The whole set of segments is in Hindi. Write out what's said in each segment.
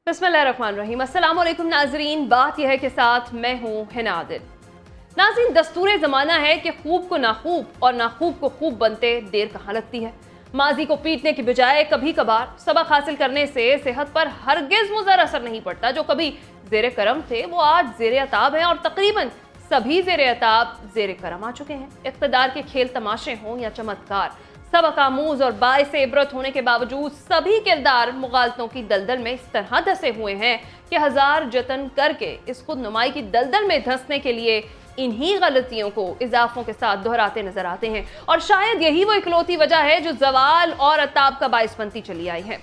बिस्मिल्लाहिर्रहमानिर्रहीम। अस्सलाम वालेकुम नाजरीन, बात यह है कि साथ मैं हूँ हिना आदिल। नाज़रीन, दस्तूर ज़माना है कि खूब को नाखूब और नाखूब को खूब बनते देर कहाँ लगती है। माजी को पीटने की बजाय कभी कभार सबक हासिल करने से सेहत पर हरगिज मुज़र असर नहीं पड़ता। जो कभी ज़ेर करम थे वो आज ज़ेर अताब हैं और तकरीबन सभी ज़ेर अताब ज़ेर करम आ चुके हैं। इक़्तिदार के खेल तमाशे हों या चमत्कार, सबक आमूज और बाइस इबरत होने के बावजूद सभी किरदार मुगालतों की दलदल में इस तरह धंसे हुए हैं कि हजार जतन करके इस खुद नुमाई की दलदल में धंसने के लिए इन्हीं गलतियों को इजाफों के साथ दोहराते नजर आते हैं। और शायद यही वो इकलौती वजह है जो जवाल और अताब का बाइस बनती चली आई है।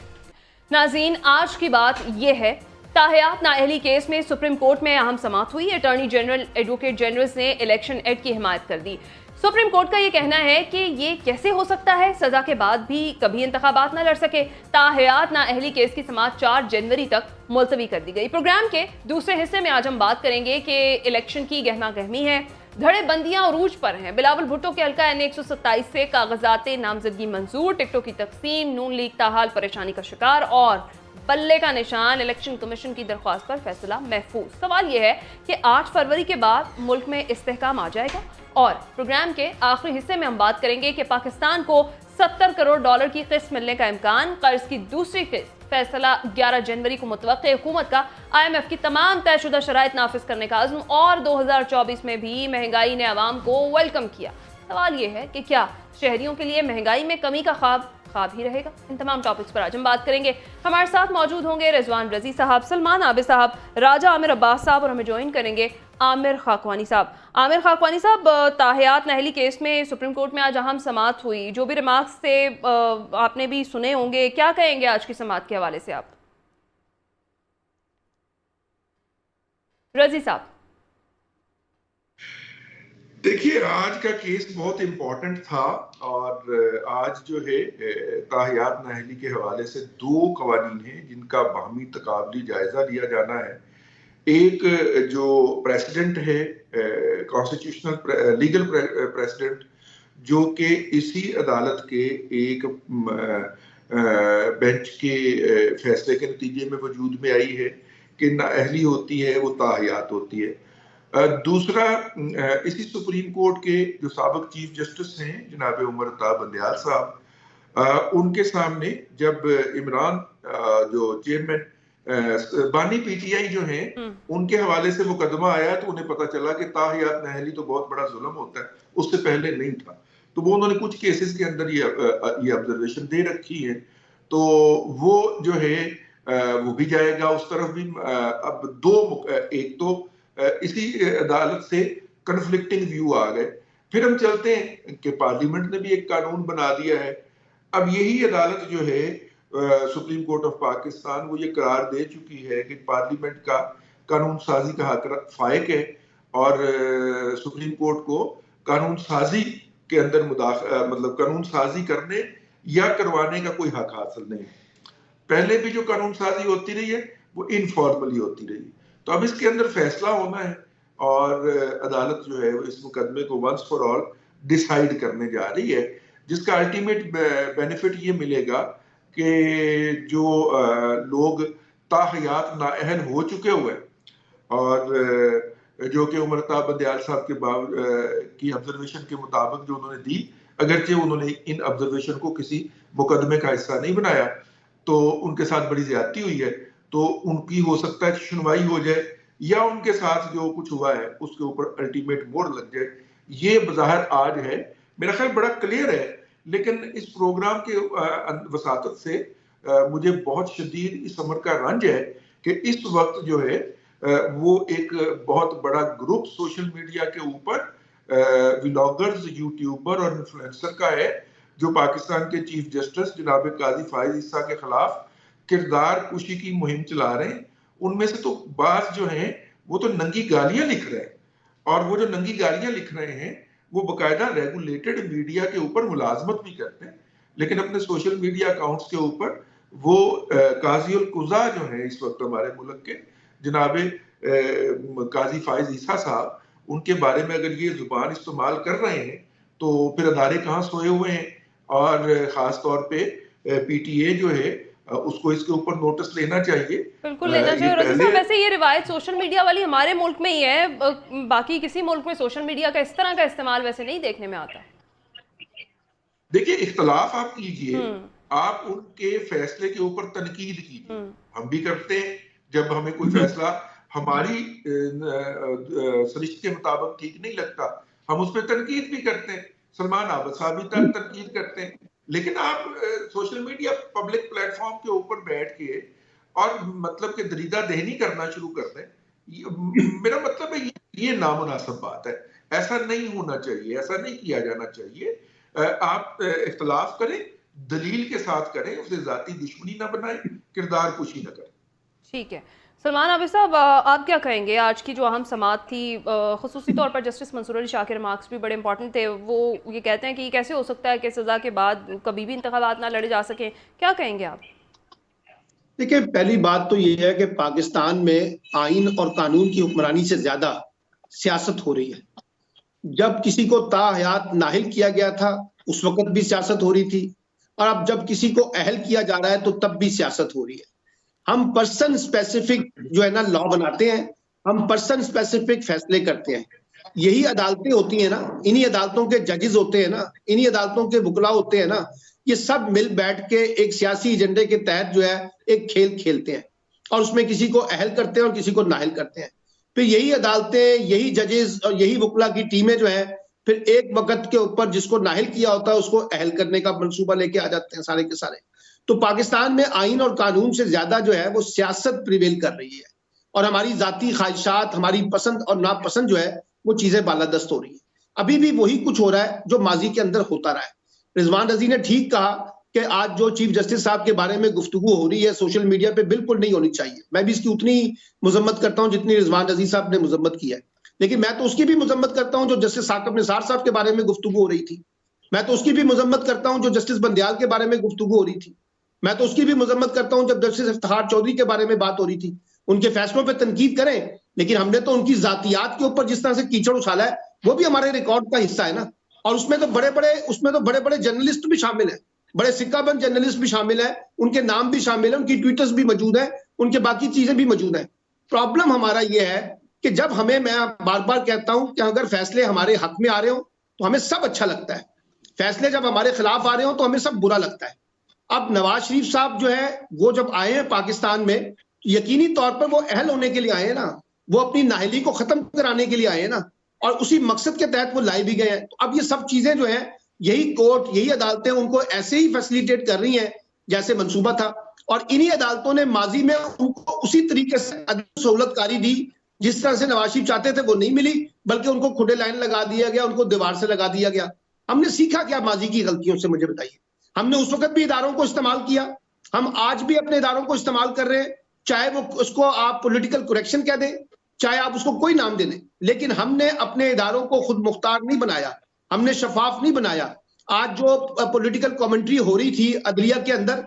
नाज़रीन, आज की बात यह है, ताहयात नाअहली केस में सुप्रीम कोर्ट में अहम समाअत हुई। अटॉर्नी जनरल एडवोकेट जनरल ने इलेक्शन एक्ट की हिमायत कर दी। सुप्रीम कोर्ट का यह कहना है कि ये कैसे हो सकता है, सजा के बाद भी कभी इंतखाबात न लड़ सके। ताहयात नाअहली केस की समाअत 4 जनवरी तक मुलतवी कर दी गई। प्रोग्राम के दूसरे हिस्से में आज हम बात करेंगे कि इलेक्शन की गहमा गहमी है, धड़े बंदियां अरूज पर हैं। बिलावल भुट्टो के हल्का N 127 से कागजात नामजदगी मंजूर, टिकटों की तकसीम, नून लीग ताहाल परेशानी का शिकार और बल्ले का निशान, इलेक्शन कमीशन की दरख्वास्त पर फैसला महफूज। सवाल यह है कि 8 फरवरी के बाद मुल्क में इस्तेहकाम आ जाएगा। और प्रोग्राम के आखिरी हिस्से में हम बात करेंगे कि पाकिस्तान को $70 करोड़ की किस्त मिलने का इम्कान, कर्ज की दूसरी किस्त फैसला 11 जनवरी को मुतवक्के, हुकूमत का IMF की तमाम तयशुदा शराइत नाफिज करने का अज़्म और 2024 में भी महंगाई ने आवाम को वेलकम किया। सवाल यह है कि क्या शहरियों के लिए महंगाई में कमी का ख्वाब ही रहेगा। इन तमाम टॉपिक्स पर आज हम बात करेंगे। हमारे साथ मौजूद होंगे रिजवान रजी साहब, सलमान आबिद साहब, राजा आमिर अब्बास साहब और हमें ज्वाइन करेंगे आमिर खाकवानी साहब। आमिर खाकवानी साहब, ताहयात नाअहली केस में सुप्रीम कोर्ट में आज अहम समाअत हुई। जो भी रिमार्क्स थे आपने भी सुने होंगे, क्या कहेंगे आज की समाअत के हवाले से आप? रजी साहब। देखिए, आज का केस बहुत इम्पोर्टेंट था और आज जो है ताहयात नाअहली के हवाले से 2 कवानीन हैं जिनका बाहमी तकाबली जायजा लिया जाना है। एक जो प्रेसिडेंट है, कॉन्स्टिट्यूशनल लीगल प्रेसिडेंट, जो कि इसी अदालत के एक बेंच के फैसले के नतीजे में वजूद में आई है कि नाअहली होती है वो ताहयात होती है। दूसरा, इसी सुप्रीम कोर्ट के जो साबिक चीफ जस्टिस हैं जनाब उमर अता बंदयाल साहब, उनके सामने जब इमरान जो चेयरमैन बानी PTI जो हैं उनके हवाले से मुकदमा आया तो उन्हें पता चला कि ताहयात नाअहली तो बहुत बड़ा जुल्म होता है, उससे पहले नहीं था। तो वो उन्होंने कुछ केसेस के अंदर ये ऑब्जर्वेशन दे रखी है, तो वो जो है वो भी जाएगा उस तरफ भी। अब एक तो इसी अदालत से कन्फ्लिक्टिंग व्यू आ गए। फिर हम चलते हैं कि पार्लियामेंट ने भी एक कानून बना दिया है। अब यही अदालत जो है सुप्रीम कोर्ट ऑफ पाकिस्तान, वो ये करार दे चुकी है कि पार्लियामेंट का कानून साजी का हक फायक है और सुप्रीम कोर्ट को कानून साजी के अंदर मतलब कानून साजी करने या करवाने का कोई हक हासिल नहीं। पहले भी जो कानून साजी होती रही है वो इनफॉर्मली होती रही। तो अब इसके अंदर फैसला होना है और अदालत जो है इस मुकदमे को वंस फॉर ऑल डिसाइड करने जा रही है, जिसका अल्टीमेट बेनिफिट ये मिलेगा कि जो लोग ताहयात नाअहल हो चुके हुए और जो कि उमर अता बंदयाल साहब की ऑब्जर्वेशन के मुताबिक जो उन्होंने दी, अगरचे उन्होंने इन ऑब्जर्वेशन को किसी मुकदमे का हिस्सा नहीं बनाया, तो उनके साथ बड़ी ज्यादती हुई है, तो उनकी हो सकता है सुनवाई हो जाए या उनके साथ जो कुछ हुआ है उसके ऊपर अल्टीमेट मोहर लग जाए। ये बज़ाहिर आज है, मेरा ख्याल बड़ा क्लियर है, लेकिन इस प्रोग्राम के वसातत से मुझे बहुत शदीद इस अमर का रंज है कि इस वक्त जो है वो एक बहुत बड़ा ग्रुप सोशल मीडिया के ऊपर व्लॉगर्स, यूट्यूबर और इन्फ्लुएंसर का है, जो पाकिस्तान के चीफ जस्टिस जनाब काजी फाइज ईसा के खिलाफ किरदार कुशी की मुहिम चला रहे हैं। उनमें से तो बात जो है वो तो नंगी गालियां लिख रहे हैं, और वो जो नंगी गालियां लिख रहे हैं वो बकायदा रेगुलेटेड मीडिया के ऊपर मुलाजमत भी करते हैं, लेकिन अपने सोशल मीडिया अकाउंट्स के ऊपर वो काजी उल कुज़ा जो है इस वक्त हमारे मुल्क के जनाब काजी फाइज ईसा साहब, उनके बारे में अगर ये जुबान इस्तेमाल कर रहे हैं तो फिर अदारे कहाँ सोए हुए हैं। और ख़ास तौर पे PTA जो है उसको इसके ऊपर नोटिस लेना चाहिए। बिल्कुल लेना ये चाहिए। और रज़ी पहले साहब, वैसे ये रिवायत सोशल मीडिया वाली हमारे मुल्क में ही है, बाकी किसी मुल्क में सोशल मीडिया का इस तरह का इस्तेमाल वैसे नहीं देखने में आता। देखिए, इख्तलाफ आप कीजिए, हम्म। आप उनके फैसले के ऊपर तनकीद कीजिए, हम्म। हम भी करते हैं। जब हमें कोई फैसला हमारी सरिश्ते के मुताबिक ठीक नहीं लगता, हम उस पर तनकीद भी करते हैं। सलमान आबद साहब भी तनकीद करते हैं। लेकिन आप सोशल मीडिया पब्लिक प्लेटफॉर्म के ऊपर बैठ के और मतलब के दरीदा दहनी करना शुरू कर दें, मेरा मतलब है ये नामुनासिब बात है। ऐसा नहीं होना चाहिए, ऐसा नहीं किया जाना चाहिए। आप इख्तलाफ करें, दलील के साथ करें, उसे जाती दुश्मनी ना बनाएं, किरदार कुशी ना करें। ठीक है। सलमान आबिद साहब, आप क्या कहेंगे? आज की जो अहम समात थी, ख़ुसूसी तौर पर जस्टिस मंसूर अली शाह के रिमार्क्स भी बड़े इंपॉर्टेंट थे। वो ये कहते हैं कि कैसे हो सकता है कि सज़ा के बाद कभी भी इंतखाबात ना लड़े जा सकें, क्या कहेंगे आप? देखिए, पहली बात तो ये है कि पाकिस्तान में आइन और कानून की हुक्मरानी से ज्यादा सियासत हो रही है। जब किसी को ताहयात नाहिल किया गया था उस वक्त भी सियासत हो रही थी, और अब जब किसी को अहल किया जा रहा है तो तब भी सियासत हो रही है। हम पर्सन स्पेसिफिक जो है ना लॉ बनाते हैं, हम पर्सन स्पेसिफिक फैसले करते हैं। यही अदालतें होती हैं ना, इन्हीं अदालतों के जजेस होते हैं ना, इन्हीं अदालतों के वकला होते हैं ना, ये सब मिल बैठ के एक सियासी एजेंडे के तहत जो है एक खेल खेलते हैं और उसमें किसी को अहल करते हैं और किसी को नाहिल करते हैं। फिर यही अदालतें, यही जजेस और यही वकला की टीमें जो है फिर एक वक्त के ऊपर जिसको नाहिल किया होता है उसको अहल करने का मंसूबा लेके आ जाते हैं सारे के सारे। तो पाकिस्तान में आइन और कानून से ज्यादा जो है वो सियासत प्रिवेल कर रही है और हमारी जाती ख्वाहिशात, हमारी पसंद और नापसंद जो है वो चीजें बालादस्त हो रही है। अभी भी वही कुछ हो रहा है जो माजी के अंदर होता रहा है। रिजवान रजी ने ठीक कहा कि आज जो चीफ जस्टिस साहब के बारे में गुफ्तगू हो रही है सोशल मीडिया पे, बिल्कुल नहीं होनी चाहिए। मैं भी इसकी उतनी मुजम्मत करता हूं जितनी रिजवान रजी साहब ने मुजम्मत की है, लेकिन मैं तो उसकी भी मुजम्मत करता हूं जो जस्टिस साकिब निसार साहब के बारे में गुफ्तगू हो रही थी। मैं तो उसकी भी मुजम्मत करता हूं जो जस्टिस बंदियाल के बारे में गुफ्तगू हो रही थी। मैं तो उसकी भी मुजम्मत करता हूं जब जस्टिस इफ्तिखार चौधरी के बारे में बात हो रही थी। उनके फैसलों पर तनकीद करें, लेकिन हमने तो उनकी जातियात के ऊपर जिस तरह से कीचड़ उछाला है वो भी हमारे रिकॉर्ड का हिस्सा है ना। और उसमें तो बड़े बड़े जर्नलिस्ट भी शामिल हैं, बड़े सिक्काबंद जर्नलिस्ट भी शामिल है, उनके नाम भी शामिल है, उनकी ट्वीटर्स भी मौजूद है, उनके बाकी चीजें भी मौजूद है। प्रॉब्लम हमारा ये है कि जब मैं बार बार कहता हूं कि अगर फैसले हमारे हक में आ रहे हो तो हमें सब अच्छा लगता है, फैसले जब हमारे खिलाफ आ रहे हो तो हमें सब बुरा लगता है। अब नवाज शरीफ साहब जो है वो जब आए हैं पाकिस्तान में, यकीनी तौर पर वो अहल होने के लिए आए हैं ना, वो अपनी नाहली को खत्म कराने के लिए आए हैं ना, और उसी मकसद के तहत वो लाए भी गए हैं। तो अब ये सब चीजें जो है यही कोर्ट, यही अदालतें उनको ऐसे ही फैसिलिटेट कर रही हैं जैसे मंसूबा था, और इन्हीं अदालतों ने माजी में उनको उसी तरीके से सहूलतकारी दी जिस तरह से नवाज शरीफ चाहते थे वो नहीं मिली, बल्कि उनको खुले लाइन लगा दिया गया, उनको दीवार से लगा दिया गया। हमने सीखा क्या माजी की गलतियों से, मुझे बताइए। हमने उस वक्त भी इदारों को इस्तेमाल किया, हम आज भी अपने इदारों को इस्तेमाल कर रहे हैं, चाहे वो उसको आप पॉलिटिकल करेक्शन कह दें, चाहे आप उसको कोई नाम दे दें, लेकिन हमने अपने इदारों को खुद मुख्तार नहीं बनाया, हमने शफाफ नहीं बनाया। आज जो पॉलिटिकल कमेंट्री हो रही थी अदलिया के अंदर,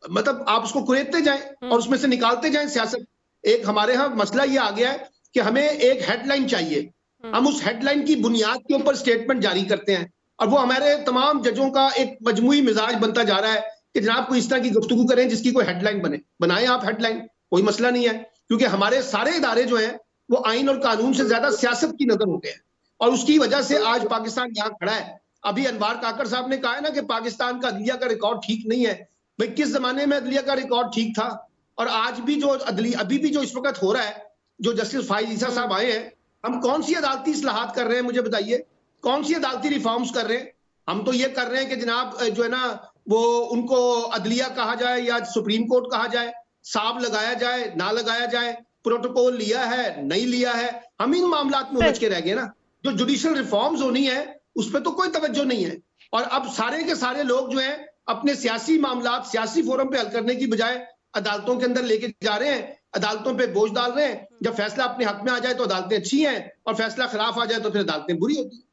मतलब आप उसको कुरेदते जाएं और उसमें से निकालते जाएं सियासत। एक हमारे यहाँ मसला ये आ गया है कि हमें एक हेडलाइन चाहिए, हम उस हेडलाइन की बुनियाद के ऊपर स्टेटमेंट जारी करते हैं, और वो हमारे तमाम जजों का एक मजमुई मिजाज बनता जा रहा है कि जनाब कोई इस तरह की गुफ्तगू करें जिसकी कोई हेडलाइन बने। बनाएं आप हेडलाइन, कोई मसला नहीं है, क्योंकि हमारे सारे इदारे जो हैं वो आइन और कानून से ज्यादा सियासत की नजर होते हैं, और उसकी वजह से आज पाकिस्तान यहाँ खड़ा है। अभी अनवार काकर साहब ने कहा है ना कि पाकिस्तान का अदलिया का रिकॉर्ड ठीक नहीं है। भाई किस जमाने में अदलिया का रिकॉर्ड ठीक था, और आज भी जो अदलिया अभी भी जो इस वक्त हो रहा है, जो जस्टिस फाइज ईसा साहब आए हैं, हम कौन सी अदालती इस्लाहात कर रहे हैं, मुझे बताइए, कौन सी अदालती रिफॉर्म्स कर रहे हैं? हम तो ये कर रहे हैं कि जनाब जो है ना वो उनको अदलिया कहा जाए या सुप्रीम कोर्ट कहा जाए, साहब लगाया जाए ना लगाया जाए, प्रोटोकॉल लिया है नहीं लिया है, हम इन मामलात में उलझ के रह गए ना। जो जुडिशियल रिफॉर्म्स होनी है उस पर तो कोई तवज्जो नहीं है, और अब सारे के सारे लोग जो हैं अपने सियासी मामलात सियासी फोरम पे हल करने की बजाय अदालतों के अंदर लेके जा रहे हैं, अदालतों पे बोझ डाल रहे हैं। जब फैसला अपने हक में आ जाए तो अदालतें अच्छी हैं, और फैसला खिलाफ आ जाए तो फिर अदालतें बुरी होती हैं।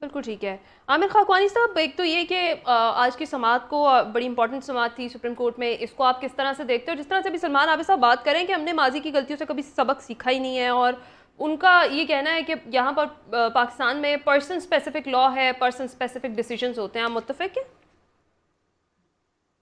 बिल्कुल ठीक है। आमिर खाकवानी साहब, एक तो ये कि आज की समात को बड़ी इंपॉर्टेंट समात थी सुप्रीम कोर्ट में, इसको आप किस तरह से देखते हो? जिस तरह से भी सलमान आबिद साहब बात करें कि हमने माजी की गलतियों से कभी सबक सीखा ही नहीं है, और उनका ये कहना है कि यहाँ पर पाकिस्तान में पर्सन स्पेसिफिक लॉ है, पर्सन स्पेसिफिक डिसीजंस होते हैं। आप मुत्तफिक हैं?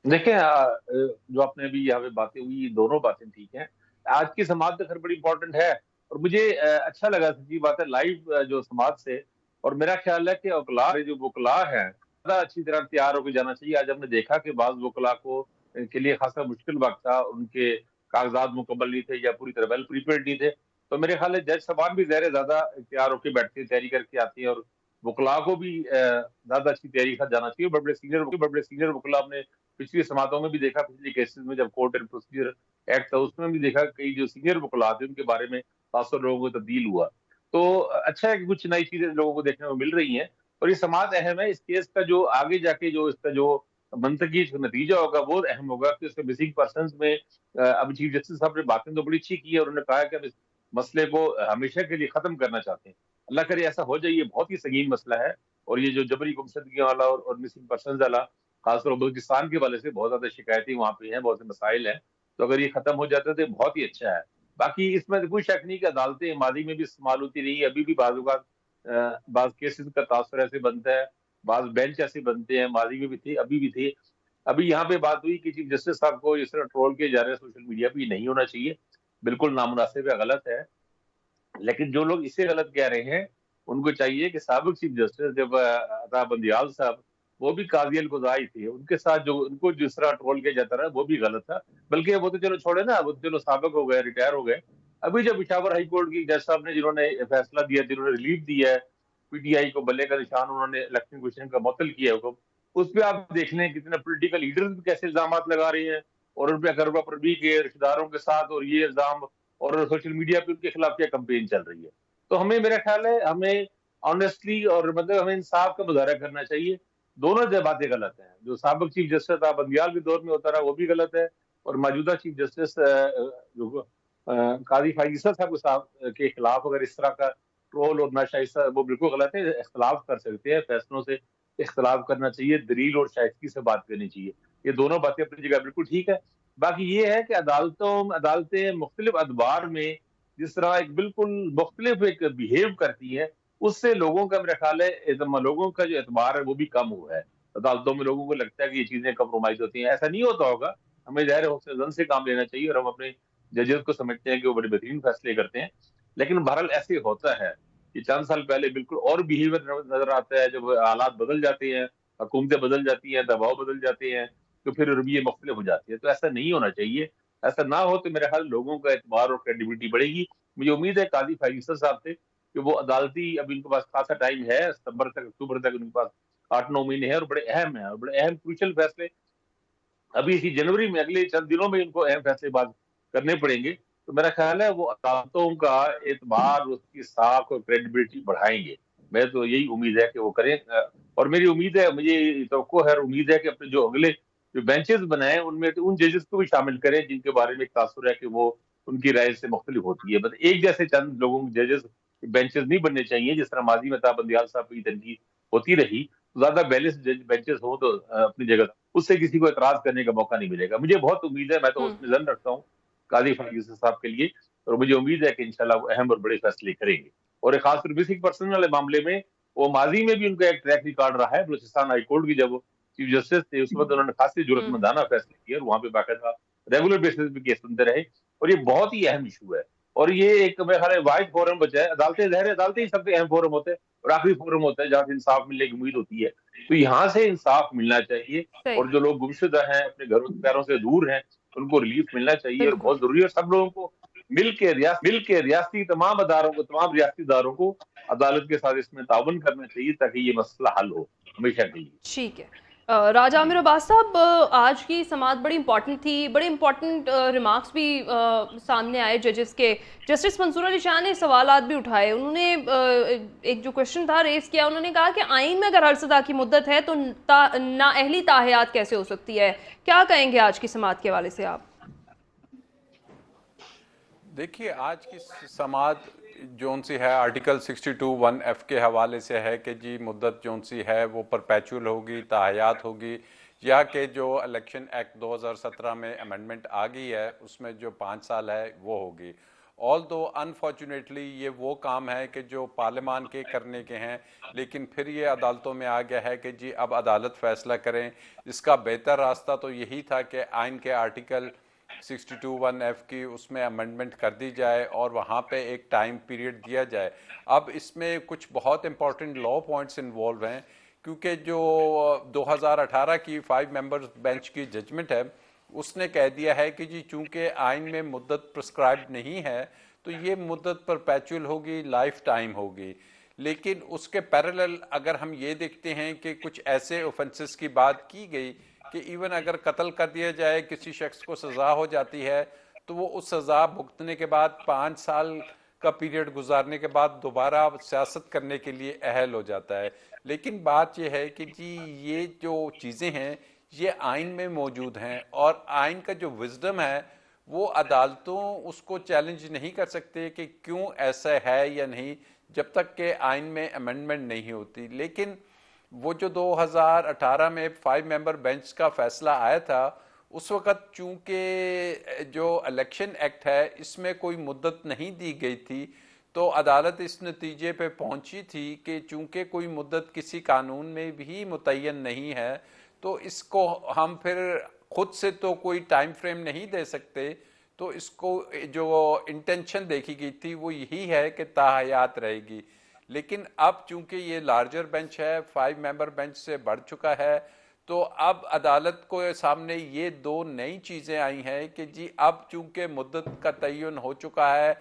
देखें, जो आपने अभी यहाँ पे बातें हुई, दोनों बातें ठीक हैं। आज की समाज तो खैर बड़ी इंपॉर्टेंट है, और मुझे अच्छा लगा, सच्ची बात है, लाइव जो समाज से। और मेरा ख्याल है कि वकला जो वकला है ज्यादा अच्छी तरह तैयार होकर जाना चाहिए। आज हमने देखा कि बाज वकला को के लिए खासा मुश्किल वक्त था, उनके कागजात मुकम्मल नहीं थे या पूरी तरह वेल प्रिपेयर्ड नहीं थे। तो मेरे ख्याल है जज साहबान भी ज़्यादा ज्यादा तैयार होकर बैठते हैं, तैयारी करके आती है, और वकला को भी ज्यादा अच्छी तैयारी के साथ जाना चाहिए। बड़े सीनियर वकला हमने पिछली समातों में भी देखा, पिछले केसेस में जब कोर्ट एंड प्रोसीजर एक्ट था उसमें भी देखा, कई जो सीनियर वकला थे उनके बारे में खासतौर लोगों को तब्दील हुआ। तो अच्छा है कि कुछ नई चीजें लोगों को देखने को मिल रही हैं, और ये समाज अहम है। इस केस का जो आगे जाके जो इसका जो मंतकी नतीजा होगा वो अहम होगा कि उसके मिसिंग पर्सन में अब चीफ जस्टिस साहब ने बातें तो बड़ी अच्छी की है। उन्होंने कहा कि हम इस मसले को हमेशा के लिए खत्म करना चाहते हैं। अल्लाह करे ऐसा हो जाए, ये बहुत ही संगीन मसला है। और ये जो जबरी गुमशुदगी वाला और मिसिंग पर्सन वाला, खासतौर बलूचिस्तान के वाले से बहुत ज्यादा शिकायतें वहाँ पे हैं, बहुत से मसाइल हैं। तो अगर ये खत्म हो जाता है तो बहुत ही अच्छा है। बाकी इसमें तो कोई शक नहीं कि अदालतें माजी में भी इस्तेमाल होती रही, अभी भी बाज केसेस का तासर ऐसे बनता है, बाज बेंच ऐसे बनते हैं, माजी में भी थे, अभी भी थे। अभी यहाँ पे बात हुई कि चीफ जस्टिस साहब को इस तरह ट्रोल किए जा रहे हैं सोशल मीडिया पे, नहीं होना चाहिए, बिल्कुल नामुनासिब है, गलत है। लेकिन जो लोग इसे गलत कह रहे हैं उनको चाहिए कि साबिक चीफ जस्टिस जब अता बंदियाल साहब, वो भी काजी अल कुज़ाई थे, उनके साथ जो उनको जिस तरह ट्रोल किया जाता रहा वो भी गलत था। बल्कि वो तो चलो छोड़े ना, वो तो चलो साबिक हो गए, रिटायर हो गए। अभी जब पिशावर हाई कोर्ट की जज साहब ने जिन्होंने फैसला दिया, जिन्होंने रिलीफ दिया है पीटीआई को, बल्ले का निशान उन्होंने इलेक्शन कमीशन का मुअत्तल किया है हुक्म, उस पर आप देख लें कितने पोलिटिकल लीडर्स भी कैसे इल्जाम लगा रहे हैं, और उन पर अकरबा परवी के रिश्तेदारों के साथ, और ये इल्जाम, और सोशल मीडिया पे उनके खिलाफ क्या कंपेन चल रही है। तो हमें, मेरा ख्याल है, हमें ऑनेस्टली और मतलब हमें इंसाफ का मुजाहरा करना चाहिए। दोनों बातें गलत हैं। जो साबिक चीफ जस्टिस था बंदियाल के दौर में होता रहा वो भी गलत है, और मौजूदा चीफ जस्टिस जो काजी फाइज़ साहब के खिलाफ अगर इस तरह का ट्रोल और नाशाइस्ता, वो बिल्कुल गलत है। इख्तलाफ कर सकते हैं, फैसलों से इख्तलाफ करना चाहिए, दलील और शाइस्तगी से बात करनी चाहिए। ये दोनों बातें अपनी जगह बिल्कुल ठीक है। बाकी ये है कि अदालतें मुख्तलिफ अदवार में जिस तरह एक बिल्कुल मुख्तलिफ एक बिहेव करती है, उससे लोगों का, मेरा ख्याल है, लोगों का जो एतबार है वो भी कम हुआ है। अदालतों में लोगों को लगता है कि ये चीजें कम्प्रोमाइज होती हैं, ऐसा नहीं होता होगा। हमें ज़ाहिर है हौसले बुलंदी से काम लेना चाहिए, और हम अपने जजेस को समझते हैं कि वो बड़े बेहतरीन फैसले करते हैं। लेकिन बहरहाल ऐसे होता है कि चंद साल पहले बिल्कुल और बिहेवियर नजर आता है, जब हालात बदल जाते हैं, हुकूमतें बदल जाती हैं, दबाव बदल जाते हैं, तो फिर रवैये मुख्तलिफ हो जाती है। तो ऐसा नहीं होना चाहिए। ऐसा ना हो तो मेरे ख्याल लोगों का एतबार और क्रेडिबिलिटी बढ़ेगी। मुझे उम्मीद है काजी फैसल साहब से कि वो अदालती, अब इनके पास खासा टाइम है, सितंबर तक, अक्टूबर तक उनके पास 8-9 महीने हैं, और बड़े अहम है, और बड़े अहम क्रूशल फैसले अभी इसी जनवरी में, अगले चंद दिनों में इनको अहम फैसले बात करने पड़ेंगे। तो मेरा ख्याल है वो अदालतों का एतबार, उसकी साख और क्रेडिबिलिटी बढ़ाएंगे। मैं तो यही उम्मीद है कि वो करें। और मेरी उम्मीद है, मुझे तो है, उम्मीद है कि अपने जो अगले जो बेंचेस बनाए उनमें तो उन जजेस को भी शामिल करें जिनके बारे में एक तासुर है कि वो उनकी राय से मुख्तलिफ होती है। बस एक जैसे चंद लोगों के जजेस बेंचेस नहीं बनने चाहिए, जिस तरह माजी में था बंदियाल साहब की तनकीद होती रही। ज्यादा बैलेंस बेंचेस हो तो अपनी जगह, उससे किसी को एतराज करने का मौका नहीं मिलेगा। मुझे बहुत उम्मीद है, मैं तो उसमें जन रखता हूँ काजी फैसल साहब के लिए, और मुझे उम्मीद है कि इंशाल्लाह वो अहम और बड़े फैसले करेंगे। और एक खासकर मिसिंग पर्सन वाले मामले में वो माजी में भी उनका एक ट्रैक रिकॉर्ड रहा है। बलूचिस्तान हाईकोर्ट की जब चीफ जस्टिस थे उस वक्त उन्होंने खासी जरूरतमंदाना फैसले किए, और वहां पे बाकायदा रेगुलर बेसिस पे केस सुनते रहे। और ये बहुत ही अहम इशू है, और ये एक मेरे ख्याल वाइड फोरम बचा है। अदालतें ही सबसे अहम फोरम होते हैं, और आखिरी फोरम होता है जहाँ से इंसाफ मिलने की उम्मीद होती है। तो यहाँ से इंसाफ मिलना चाहिए, सही। और जो लोग गुमशुदा हैं, अपने घरों पैरों से दूर हैं, उनको रिलीफ मिलना चाहिए, और बिल्कुल। बहुत जरूरी है। सब लोगों को मिल के रियासती तमाम रियासती इदारों को अदालत के साथ इसमें ताउन करना चाहिए, ताकि ये मसला हल हो हमेशा के लिए। ठीक है। राजा आमिर अब्बास साहब, आज की समाअत बड़ी इंपॉर्टेंट थी, बड़े इंपॉर्टेंट रिमार्क्स भी सामने आए जजेस के। जस्टिस मंसूर अली शाह ने सवालात भी उठाए। उन्होंने एक जो क्वेश्चन था रेस किया, उन्होंने कहा कि आइन में अगर हर सदा की मुद्दत है तो नाअहली ताहयात कैसे हो सकती है। क्या कहेंगे आज की समाअत के हवाले से आप? देखिए, आज की समाअत जोन सी है आर्टिकल 62(1)(f) के हवाले से है कि जी मुद्दत जोन सी है वो परपेचुअल होगी, ताहयात होगी, या कि जो इलेक्शन एक्ट 2017 में अमेंडमेंट आ गई है उसमें जो 5 साल है वो होगी। ऑल दो अनफॉर्चुनेटली ये वो काम है कि जो पार्लियामान के करने के हैं, लेकिन फिर ये अदालतों में आ गया है कि जी अब अदालत फैसला करें। इसका बेहतर रास्ता तो यही था कि आइन के आर्टिकल 62(1)(f की उसमें अमेंडमेंट कर दी जाए और वहाँ पे एक टाइम पीरियड दिया जाए। अब इसमें कुछ बहुत इंपॉर्टेंट लॉ पॉइंट्स इन्वॉल्व हैं, क्योंकि जो 2018 की 5 मेंबर्स बेंच की जजमेंट है उसने कह दिया है कि जी चूंकि आइन में मुद्दत प्रिस्क्राइब नहीं है तो ये मुद्दत परपेचुअल होगी, लाइफ टाइम होगी। लेकिन उसके पैरेलल अगर हम ये देखते हैं कि कुछ ऐसे ऑफेंसेस की बात की गई कि इवन अगर कत्ल कर दिया जाए, किसी शख्स को सज़ा हो जाती है तो वो उस सज़ा भुगतने के बाद 5 साल का पीरियड गुजारने के बाद दोबारा सियासत करने के लिए अहल हो जाता है। लेकिन बात यह है कि जी ये जो चीज़ें हैं ये आइन में मौजूद हैं और आइन का जो विजडम है वो अदालतों उसको चैलेंज नहीं कर सकते कि क्यों ऐसा है या नहीं, जब तक कि आइन में अमेंडमेंट नहीं होती। लेकिन वो जो 2018 में 5 मेंबर बेंच का फैसला आया था उस वक़्त चूंकि जो इलेक्शन एक्ट है इसमें कोई मुद्दत नहीं दी गई थी, तो अदालत इस नतीजे पे पहुंची थी कि चूंकि कोई मुद्दत किसी कानून में भी मुतय्यन नहीं है तो इसको हम फिर खुद से तो कोई टाइम फ्रेम नहीं दे सकते। तो इसको जो इंटेंशन देखी गई थी वो यही है कि ताहयात रहेगी। लेकिन अब चूंकि ये लार्जर बेंच है, 5 मेंबर बेंच से बढ़ चुका है, तो अब अदालत को सामने ये 2 नई चीज़ें आई हैं कि जी अब चूंकि मुद्दत का तयन हो चुका है,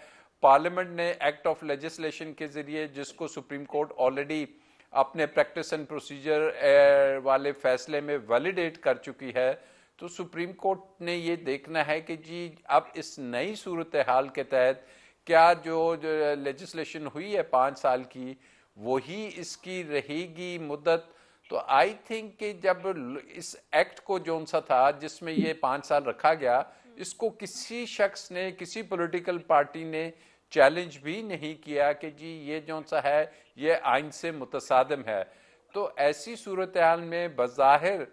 पार्लियामेंट ने एक्ट ऑफ लेजिस्लेशन के ज़रिए जिसको सुप्रीम कोर्ट ऑलरेडी अपने प्रैक्टिस एंड प्रोसीजर वाले फैसले में वैलिडेट कर चुकी है, तो सुप्रीम कोर्ट ने ये देखना है कि जी अब इस नई सूरत हाल के तहत क्या जो लेजिस्लेशन हुई है 5 साल की वही इसकी रहेगी मुद्दत। तो आई थिंक कि जब इस एक्ट को जोन सा था जिसमें ये 5 साल रखा गया, इसको किसी शख्स ने, किसी पॉलिटिकल पार्टी ने चैलेंज भी नहीं किया कि जी ये जोन सा है ये आइन से मुतसादिम है। तो ऐसी सूरत हाल में बज़ाहिर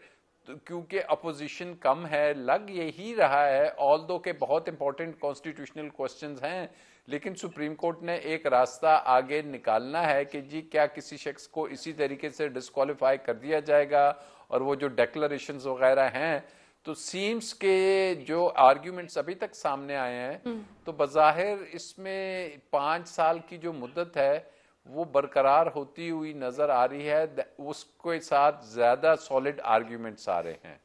क्योंकि अपोजिशन कम है, लग यही रहा है ऑल्दो के बहुत इंपॉर्टेंट कॉन्स्टिट्यूशनल क्वेश्चंस हैं, लेकिन सुप्रीम कोर्ट ने एक रास्ता आगे निकालना है कि जी क्या किसी शख्स को इसी तरीके से डिस्क्वालीफाई कर दिया जाएगा। और वो जो डिक्लेरेशंस वगैरह हैं, तो सीम्स के जो आर्ग्यूमेंट्स अभी तक सामने आए हैं तो बज़ाहिर इसमें 5 साल की जो मुद्दत है वो बरकरार होती हुई नजर आ रही है, उसके साथ ज्यादा सॉलिड आर्ग्यूमेंट्स आ रहे हैं।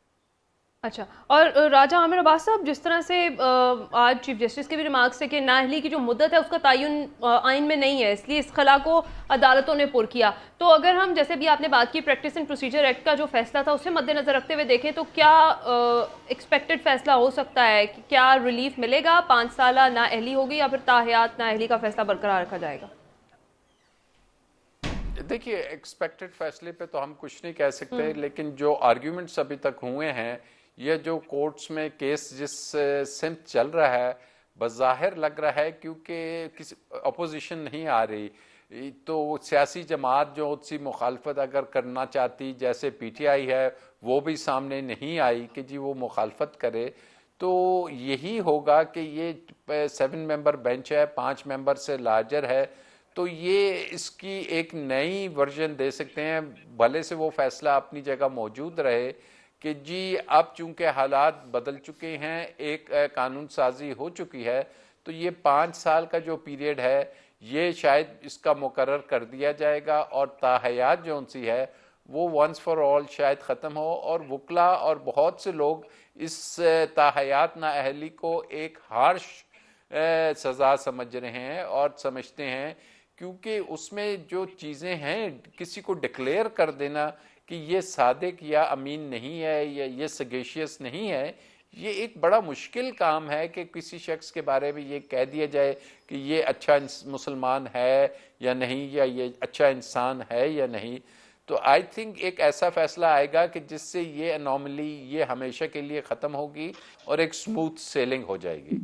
अच्छा, और राजा आमिर अब्बास साहब, जिस तरह से आज चीफ जस्टिस के भी रिमार्क्स है कि नाअहली की जो मुद्दत है उसका तयन आइन में नहीं है, इसलिए इस खला को अदालतों ने पुर किया। तो अगर हम जैसे भी आपने बात की प्रैक्टिस एंड प्रोसीजर एक्ट का जो फैसला था उसे मद्देनजर रखते हुए देखें तो क्या एक्सपेक्टेड फैसला हो सकता है कि क्या रिलीफ मिलेगा, 5 साल नाअहली होगी या फिर ताहयात नाअहली का फैसला बरकरार रखा जाएगा? देखिए, एक्सपेक्टेड फैसले पे तो हम कुछ नहीं कह सकते, लेकिन जो आर्ग्यूमेंट्स अभी तक हुए हैं, ये जो कोर्ट्स में केस जिस सिमत चल रहा है, बज़ाहिर लग रहा है क्योंकि किसी अपोजिशन नहीं आ रही, तो सियासी जमात जो उसकी मुखालफत अगर करना चाहती, जैसे पीटीआई है, वो भी सामने नहीं आई कि जी वो मुखालफत करे, तो यही होगा कि ये 7 मेंबर बेंच है, 5 मेंबर से लार्जर है, तो ये इसकी एक नई वर्जन दे सकते हैं। भले से वो फैसला अपनी जगह मौजूद रहे कि जी अब चूंकि हालात बदल चुके हैं, एक कानून साजी हो चुकी है, तो ये 5 साल का जो पीरियड है ये शायद इसका मुकर्रर कर दिया जाएगा और ताहयात जो उनसी है वो वंस फॉर ऑल शायद ख़त्म हो। और वकला और बहुत से लोग इस ताहयात नाअहली को एक हार्श सज़ा समझ रहे हैं और समझते हैं, क्योंकि उसमें जो चीज़ें हैं, किसी को डिक्लेयर कर देना कि ये सादिक या अमीन नहीं है या ये सगेशियस नहीं है, ये एक बड़ा मुश्किल काम है कि किसी शख्स के बारे में ये कह दिया जाए कि ये अच्छा मुसलमान है या नहीं, या ये अच्छा इंसान है या नहीं। तो आई थिंक एक ऐसा फैसला आएगा कि जिससे ये अनोमली ये हमेशा के लिए ख़त्म होगी और एक स्मूथ सेलिंग हो जाएगी।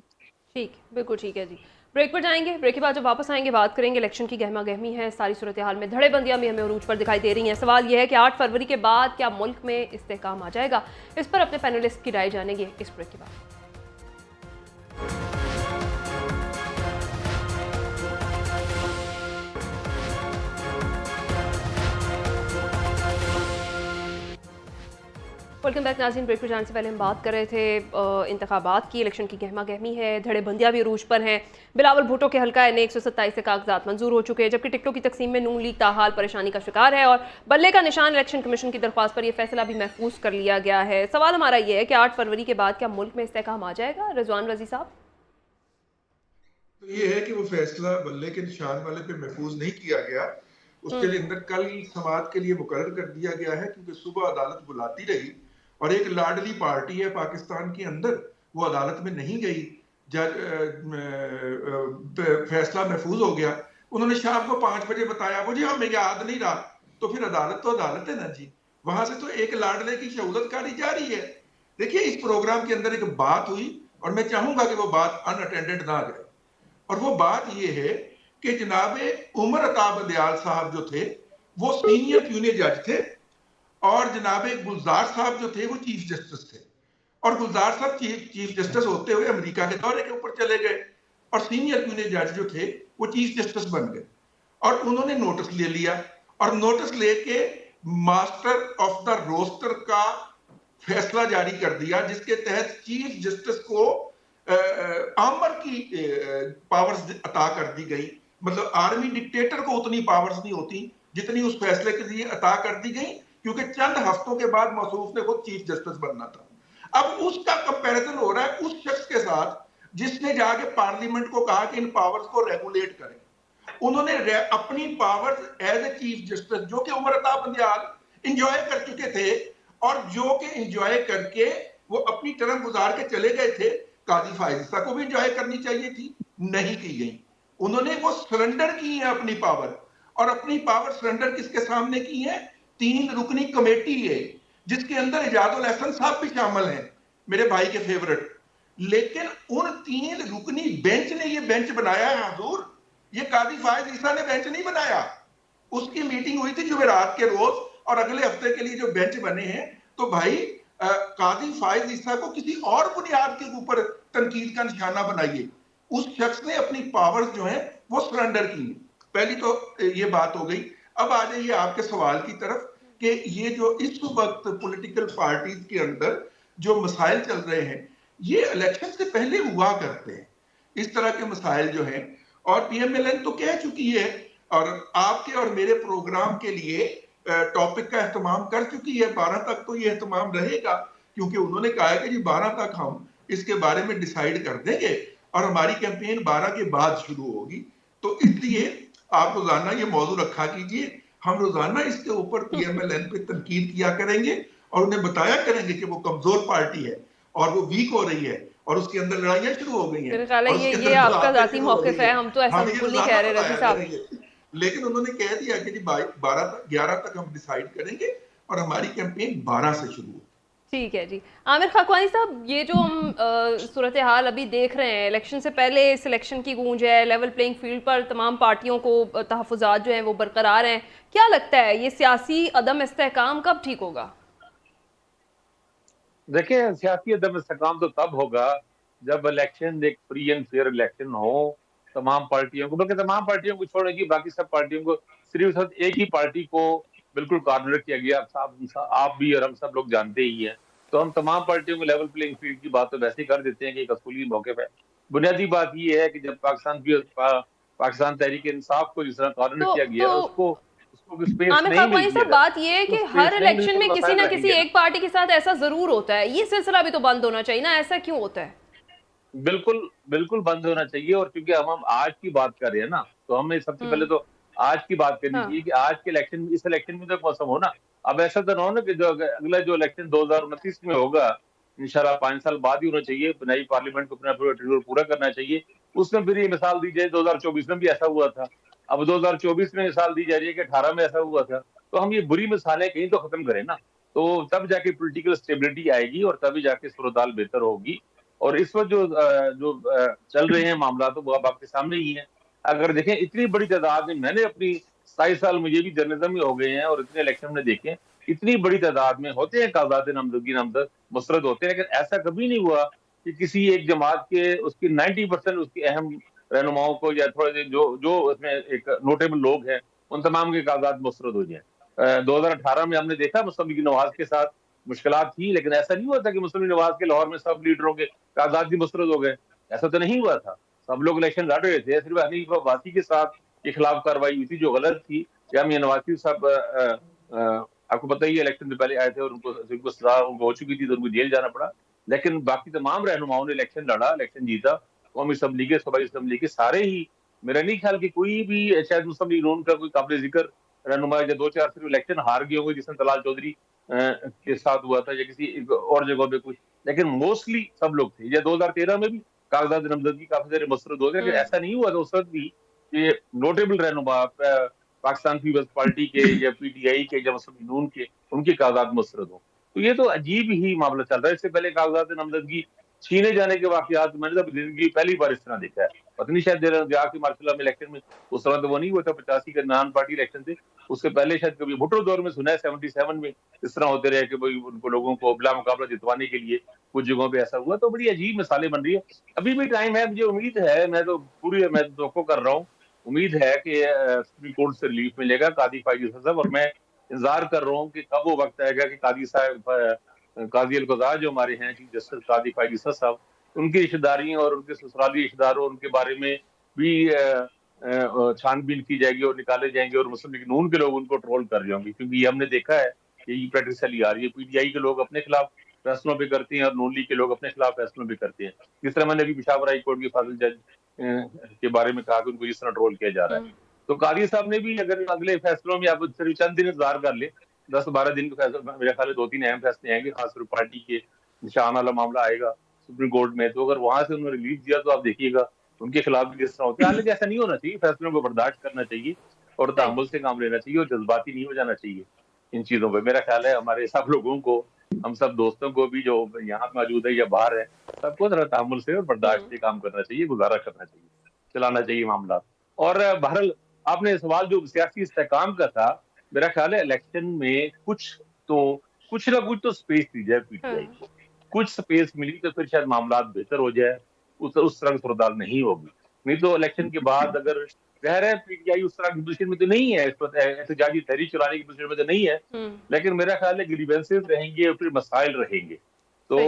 ठीक, बिल्कुल ठीक है जी। ब्रेक पर जाएंगे, ब्रेक के बाद जब वापस आएंगे बात करेंगे इलेक्शन की गहमा गहमी है, सारी सूरत हाल में धड़ेबंदियां भी हमें उरूज पर दिखाई दे रही हैं। सवाल यह है कि 8 फरवरी के बाद क्या मुल्क में इस्तेहकाम आ जाएगा? इस पर अपने पैनलिस्ट की राय जानेंगे इस ब्रेक के बाद। वेलकम बैक नाज़रीन। ब्रेक पर जाने से पहले हम बात कर रहे थे इंतखाबात की। इलेक्शन की गहमा गहमी है, धड़े बंदियाँ भी अरूज पर हैं। बिलावल भुट्टो के हल्का एन 127 से कागजात मंजूर हो चुके हैं, जबकि टिकटों की तकसीम में नून लीग ताहाल परेशानी का शिकार है और बल्ले का निशान इलेक्शन कमीशन की दरख्वास्त पर यह फैसला भी महफूज कर लिया गया है। सवाल हमारा ये है कि 8 फरवरी के बाद क्या मुल्क में इस्तेहकाम आ जाएगा? रिजवान रजी साहब। तो ये है कि वो फैसला बल्ले के निशान वाले पे महफूज नहीं किया गया, उसके लिए अंदर कल समाअत के लिए मुकर्रर कर दिया गया है, क्योंकि सुबह अदालत बुलाती रही और एक लाडली पार्टी है पाकिस्तान के अंदर, वो अदालत में नहीं गई। जज फैसला महफूज हो गया। उन्होंने शाम को 5 बजे बताया, मुझे हमें याद नहीं रहा। तो फिर अदालत तो अदालत है ना जी, वहां से तो एक लाडले की शहूदतकारी जारी है। देखिए, इस प्रोग्राम के अंदर एक बात हुई और मैं चाहूंगा कि वो बात अनअटेंडेड ना रहे, और वो बात ये है कि जनाबे उमर अताब बंदियाल साहब जो थे वो सीनियर प्यूनियर जज थे, और जनाबे गुलजार साहब जो थे वो चीफ जस्टिस थे, और गुलजार साहब चीफ जस्टिस होते हुए अमेरिका के दौरे के ऊपर चले गए, और सीनियर प्यूनियर जज जो थे वो चीफ जस्टिस बन गए। और उन्होंने नोटिस ले लिया, और नोटिस लेके मास्टर ऑफ द रोस्टर का फैसला जारी कर दिया, जिसके तहत चीफ जस्टिस को आमर की पावर्स अता कर दी गई। मतलब आर्मी डिक्टेटर को उतनी पावर्स नहीं होती जितनी उस फैसले के लिए अता कर दी गई, क्योंकि चंद हफ्तों के बाद मौसूफ ने खुद चीफ जस्टिस बनना था। अब उसका कंपैरिजन हो रहा है उस शख्स के साथ जिसने जाके पार्लियामेंट को कहा कि इन पावर्स को रेगुलेट करें। उन्होंने अपनी powers as a chief justice, जो कि उमर अताब बंदियाल इंजॉय कर चुके थे, और जो कि इंजॉय करके वो अपनी टर्म गुजार के चले गए थे, काजी फायज़ को भी इंजॉय करनी चाहिए थी, नहीं की गई। उन्होंने वो सरेंडर की है अपनी पावर, और अपनी पावर सरेंडर किसके सामने की है? 3 रुकनी कमेटी है, जिसके अंदर इजाजुल हसन साहब भी शामिल हैं, मेरे भाई के फेवरेट। लेकिन उन 3 रुकनी बेंच ने ये बेंच बनाया है हुजूर, ये काजी फायज़ ईसा ने बेंच नहीं बनाया। उसकी मीटिंग हुई थी जुमेरात के रोज, और अगले हफ्ते के लिए जो बेंच बने हैं, तो भाई काजी फायज़ ईसा को किसी और बुनियाद के ऊपर तनकीद का निशाना बनाइए। उस शख्स ने अपनी पावर्स जो है वो सरेंडर की। पहली तो ये बात हो गई। अब आ जाइए आपके सवाल की तरफ कि ये जो इस वक्त पॉलिटिकल पार्टीज के अंदर जो मसाइल चल रहे हैं, ये इलेक्शन से पहले हुआ करते हैं, इस तरह के मसाइल जो हैं। और पीएमएलएन तो कह चुकी है, और आपके और मेरे प्रोग्राम के लिए टॉपिक का एहतमाम कर चुकी है। 12 तक तो ये एहतमाम रहेगा, क्योंकि उन्होंने कहा है कि जी 12 तक हम इसके बारे में डिसाइड कर देंगे, और हमारी कैंपेन 12 के बाद शुरू होगी। तो इसलिए आप रोजाना ये मौजू रखा कीजिए, हम रोजाना इसके ऊपर पीएमएलएन पे तनकीद किया करेंगे, और उन्हें बताया करेंगे कि वो कमजोर पार्टी है और वो वीक हो रही है, और उसके अंदर लड़ाइयां शुरू हो गई हैं। मेरे ख्याल है ये आपका जाती मौकिफ है, हम तो ऐसा बिल्कुल नहीं कह रहे रजी साहब। लेकिन उन्होंने कह दिया कि जी 11 तक हम डिसाइड करेंगे, और हमारी कैंपेन 12 से शुरू हो। ठीक है जी। आमिर खाकवानी साहब, ये जो हम सूरत हाल अभी देख रहे हैं, इलेक्शन से पहले सिलेक्शन की गूंज है, लेवल प्लेइंग फील्ड पर तमाम पार्टियों को तहफ़्फ़ुज़ात जो हैं वो बरकरार हैं, क्या लगता है ये सियासी अदम इस्तेहकाम कब ठीक होगा? देखिए, सियासी अदम इस्तेहकाम तो तब होगा जब इलेक्शन एक फ्री एंड फेयर इलेक्शन हो, तमाम पार्टियों को, बल्कि तमाम पार्टियों को छोड़ के बाकी सब पार्टियों को, सिर्फ सिर्फ एक ही पार्टी को बिल्कुल कॉर्नर किया गया। आप भी और हम सब लोग जानते ही हैं। तो हम तमाम पार्टियों को लेवल प्लेइंग फील्ड की बात तो वैसे ही कर देते हैं कि एक असूली मौके पर। बुनियादी बात ये है कि जब पाकिस्तान तहरीक इंसाफ को जिस तरह कॉर्नर किया गया, उसको स्पेस आमिर नहीं खाकवानी मिली साहब, बात ये है कि हर इलेक्शन में किसी ना किसी है। एक पार्टी के साथ ऐसा जरूर होता है, ये सिलसिला भी तो बंद होना चाहिए ना, ऐसा क्यों होता है? बिल्कुल बिल्कुल बंद होना चाहिए। और क्योंकि हम आज की बात कर रहे हैं ना, तो हमें सबसे पहले तो आज की बात करनी चाहिए कि आज के इलेक्शन, इस इलेक्शन में तो मौसम हो ना। अब ऐसा तो ना हो ना कि जो अगला जो इलेक्शन 2029 में होगा, इंशाल्लाह 5 साल बाद ही होना चाहिए, नई पार्लियामेंट को अपना पूरा करना चाहिए। उसमें फिर ये मिसाल दी जाए 2024 में भी ऐसा हुआ था, अब 2024 में मिसाल दी जा रही है कि 18 में ऐसा हुआ था। तो हम ये बुरी मिसालें कहीं तो खत्म करें ना, तो तब जाके पॉलिटिकल स्टेबिलिटी आएगी और तभी जाके सूरत-हाल बेहतर होगी। और इस वक्त जो चल रहे हैं मामला, तो वो अब आपके सामने ही है। अगर देखें इतनी बड़ी तादाद में, मैंने अपनी 27 साल मुझे भी जर्नलिज्म में हो गए हैं और इतने इलेक्शन में देखे, इतनी बड़ी तादाद में होते हैं कागजात नामजदगी नामजद मुस्तरद होते हैं, लेकिन ऐसा कभी नहीं हुआ कि किसी एक जमात के उसकी 90% उसकी अहम रहनुमाओं को या थोड़े जो उसमें एक नोटेबल लोग हैं, उन तमाम के कागजात मुस्तरद हो जाए। 2018 में हमने देखा मुस्तफा नवाज के साथ मुश्किलात थी, लेकिन ऐसा नहीं हुआ था कि मुस्लिम नवाज के लाहौर में सब लीडरों के कागजात भी मुस्तरद हो गए। ऐसा तो नहीं हुआ था। सब लोग इलेक्शन लड़ रहे थे। सिर्फ हनीफ अब्बासी के साथ के खिलाफ कार्रवाई हुई थी जो गलत थी। या मियां नवाज शरीफ साहब आपको पता ही है इलेक्शन से पहले आए थे और उनको सजा उनको हो चुकी थी तो उनको जेल जाना पड़ा। लेकिन बाकी तमाम रहनुमाओं ने इलेक्शन लड़ा, इलेक्शन जीता। कौमी असम्बली के, सूबाई असम्बली के सारे ही, मेरा नहीं ख्याल कि कोई भी शायद मुस्लिम लीग नून का कोई काबिल जिक्र रहनुमा या 2-4 सिर्फ इलेक्शन हार गए होंगे जिसमें तलाल चौधरी के साथ हुआ था या किसी और जगह पे कुछ, लेकिन मोस्टली सब लोग थे। या 2013 में भी कागजात नामजदगी काफी सारे मुस्तरद हो गए, लेकिन ऐसा नहीं हुआ था उस वक्त भी कि नोटेबल रहनुमा पाकिस्तान पीपल्स पार्टी के या पीटीआई के या मुस्लिम लीग नून के उनके कागजात मुस्तरद हो। तो ये तो अजीब ही मामला चल रहा है। इससे पहले कागजात नामजदगी छीने जाने के वाकयात मैंने तो जिंदगी पहली बार इस तरह देखा है। पता नहीं शायद जाके मार्शल में इलेक्शन में उस तरह तो वो नहीं हुआ था, 85 के नॉन पार्टी इलेक्शन थे, उससे पहले शायद कभी भुट्टो दौर में सुना है 77 में इस तरह होते रहे कि भाई उनको लोगों को बिला मुकाबला जितवाने के लिए कुछ जगहों पे ऐसा हुआ। तो बड़ी अजीब मिसालें बन रही है। अभी भी टाइम है, मुझे उम्मीद है, मैं तो तवक्को कर रहा हूँ, उम्मीद है कि सुप्रीम कोर्ट से रिलीफ मिलेगा कादी फायज साहब, और मैं इंतजार कर रहा हूँ कि कब वो वक्त आएगा कि कादी साहब काजी अल-क़ज़ा जो हमारे हैं चीफ जस्टिस कादी फायज साहब, उनकी रिश्तेदारियों और उनके ससुराली रिश्तेदारों उनके बारे में भी छानबीन की जाएगी और निकाले जाएंगे और मुस्लिम लीग नून के लोग उनको ट्रोल कर रहे होंगे। क्योंकि ये हमने देखा है कि ये प्रैक्टिस चली आ रही है। पीटीआई के लोग अपने खिलाफ फैसलों पे करते हैं और नून लीग के लोग अपने खिलाफ फैसलों पे करते हैं। जिस तरह मैंने अभी पेशावर हाई कोर्ट के फाजिल जज के बारे में कहा कि उनको इस तरह ट्रोल किया जा रहा है। तो कादी साहब ने भी अगर अगले फैसलों में आप सिर्फ चंद दिन इंतजार कर ले, 10-12 दिन का फैसला, मेरे ख्याल 2-3 अहम फैसले आएंगे, खासकर पार्टी के निशान वाला मामला आएगा सुप्रीम कोर्ट में। तो अगर वहां से उन्होंने रिलीफ दिया तो आप देखिएगा उनके खिलाफ भी किस तरह होता है। हालांकि ऐसा नहीं होना चाहिए, फैसलों को बर्दाश्त करना चाहिए और तहम्मुल से काम लेना चाहिए और जज्बाती नहीं हो जाना चाहिए इन चीजों पे। मेरा ख्याल है हमारे सब लोगों को, हम सब दोस्तों को भी जो यहाँ मौजूद है या बाहर है, सबको जरा तहम्मुल से और बर्दाश्त से काम करना चाहिए, गुजारा करना चाहिए, चलाना चाहिए मामला। और बहरहाल आपने सवाल जो सियासी इस्तेहकाम का था, मेरा ख्याल है इलेक्शन में कुछ ना कुछ तो स्पेस दी जाए पीटीआई को। कुछ स्पेस मिली तो फिर शायद मामला बेहतर हो जाए, उस तरह की सूरत नहीं होगी। नहीं तो इलेक्शन के बाद अगर कह रहे हैं पीटीआई उस तरह की पोजीशन में तो नहीं है, एहतजाजी तहरीक चलाने की पोजीशन में तो नहीं है, लेकिन मेरा ख्याल है ग्रीवेंसेस रहेंगे और फिर मसाइल रहेंगे। तो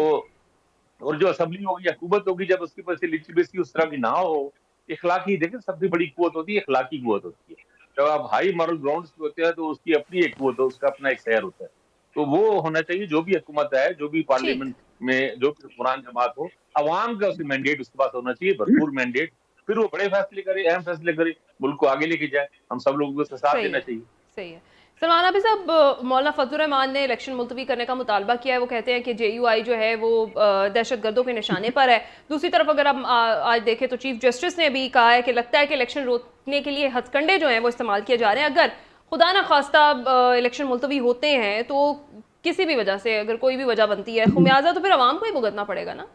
और जो असेंबली होगी, हुकूमत होगी, जब उसकी पास लिटरेसी उस तरह की ना हो, इखलाकी, देखिए सबसे बड़ी कुव्वत होती है इखलाकी कुव्वत होती है। जब आप हाई मॉरल ग्राउंड्स पे होते हैं तो उसकी अपनी एक कुव्वत हो, उसका अपना एक शहर होता है। तो वो होना चाहिए, जो भी हुकूमत है, जो भी पार्लियामेंट में जो हुक्मरान जमात हो, अवाम का उसकी मैंडेट उसके पास होना चाहिए, भरपूर मैंडेट। फिर वो बड़े फैसले करे, अहम फैसले करे, मुल्क को आगे लेके जाए, हम सब लोगों को उसका साथ देना चाहिए। सही है। सलमान हाफिज साहब, मौलाना फजलुर रहमान ने इलेक्शन मुलतवी करने का मुतालबा किया है। वो कहते हैं कि JUI जो है वो दहशतगर्दों के निशाने पर है। दूसरी तरफ अगर हम आज देखें तो चीफ जस्टिस ने भी कहा है कि लगता है कि इलेक्शन रोकने के लिए हथकंडे जो हैं वो इस्तेमाल किए जा रहे हैं। अगर खुदा ना खास्ता इलेक्शन मुलतवी होते हैं तो किसी भी वजह से, अगर कोई भी वजह बनती है, खुमियाजा तो फिर आवाम को ही भुगतना पड़ेगा ना।